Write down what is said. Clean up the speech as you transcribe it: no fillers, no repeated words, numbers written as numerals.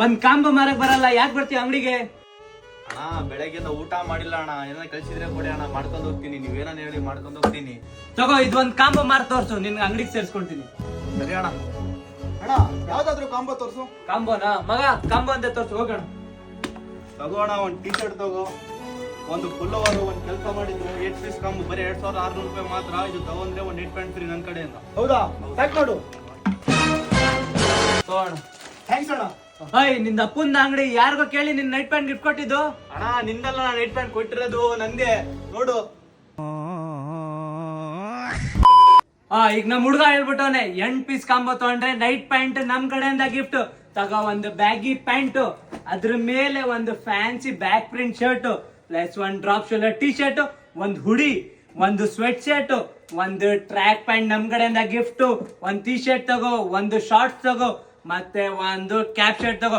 ಒಂದ್ ಕಾಂಬೋ ಮಾರಕ್ ಬರಲ್ಲ, ಯಾಕೆ ಬರ್ತೀಯ ಅಂಗಡಿಗೆ? ಅಣ್ಣ ಬೆಳಗ್ಗೆಯಿಂದ ಊಟ ಮಾಡಿಲ್ಲ ಅಣ್ಣ, ಏನಾರ ಕಳ್ಸಿದ್ರೆ ಕೊಡಿ ಅಣ್ಣ, ಮಾಡ್ಕೊಂಡು ಹೋಗ್ತೀನಿ. ನೀವೇನ ಹೇಳಿ ಮಾಡ್ಕೊಂಡು ಹೋಗ್ತೀನಿ. ತಗೋ ಇದೊಂದ್ ಕಾಂಬೋ ಮಾರ್ ತೋರ್ಸು, ನಿನ್ ಅಂಗಡಿಗೆ ಸೇರ್ಸ್ಕೊಂತೀನಿ. ಸರಿ ಅಣ್ಣ. ಅಣ್ಣ ಯಾವ್ದಾದ್ರು ಕಾಂಬೋ ತೋರ್ಸು. ಕಾಂಬೋನಾ ಮಗ? ಕಾಂಬೋ ಅಂತ ತೋರ್ಸು ಹೋಗೋಣ. ತಗೋಣ, ಒಂದ್ ಟೀ ಶರ್ಟ್ ತಗೋ, ಒಂದು ಪುಲ್ಲೋವರ್, ಒಂದ್ ಕೆಲಸ ಮಾಡಿದ್ರು 8 ಪೀಸ್ ಕಾಂಬೋ ಬರೀ 2600 ರೂಪಾಯಿ ಮಾತ್ರ. ಇದು ತಗೊಂಡ್ರೆ ಒಂದ್ 8 ಪ್ಯಾಂಟ್ ಫ್ರೀ ನನ್ ಕಡೆಯಿಂದ. ಹೌದಾ? ಪ್ಯಾಕ್ ಮಾಡು. ತಗೋಣ. ಥ್ಯಾಂಕ್ಸ್ ಅಣ್ಣ. ಅಯ್ಯ ನಿಂದ ಅಪ್ಪಂದ ಅಂಗಡಿ, ಯಾರಿಗೋ ಕೇಳಿ ನಿನ್ ನೈಟ್ ಪ್ಯಾಂಟ್ ಗಿಫ್ಟ್ ಕೊಟ್ಟಿದ್ದು? ಅಣ್ಣ ನಿಂದಲ್ಲ, ನಾನು 8 ಪ್ಯಾಂಟ್ ಕೊಟ್ಟಿರೋದು ನಂದೇ, ನೋಡು. ಈಗ ನಮ್ ಹುಡುಗ ಹೇಳ್ಬಿಟ್ಟವನೆ 8 ಪೀಸ್ ಕಾಂಬೋ ತಗೊಂಡ್ರೆ ನೈಟ್ ಪ್ಯಾಂಟ್ ನಮ್ ಕಡೆಯಿಂದ ಗಿಫ್ಟ್. ತಗೋ ಒಂದು ಬ್ಯಾಗಿ ಪ್ಯಾಂಟ್, ಅದ್ರ ಮೇಲೆ ಒಂದು fancy back print shirt, plus ಒಂದ್ ಡ್ರಾಪ್ ಶೋಲ್ಡರ್ ಟೀ ಶರ್ಟ್, ಒಂದ್ ಹುಡಿ, ಒಂದು ಸ್ವೆಟ್ ಶರ್ಟ್, ಒಂದು ಟ್ರ್ಯಾಕ್ ಪ್ಯಾಂಟ್ ನಮ್ ಕಡೆಯಿಂದ ಗಿಫ್ಟ್, ಒಂದ್ ಟೀ ಶರ್ಟ್ ತಗೋ, ಒಂದು ಶಾರ್ಟ್ಸ್ ತಗೋ, ಮತ್ತೆ ಒಂದು ಕ್ಯಾಪ್ ಶರ್ಟ್ ತಗೋ.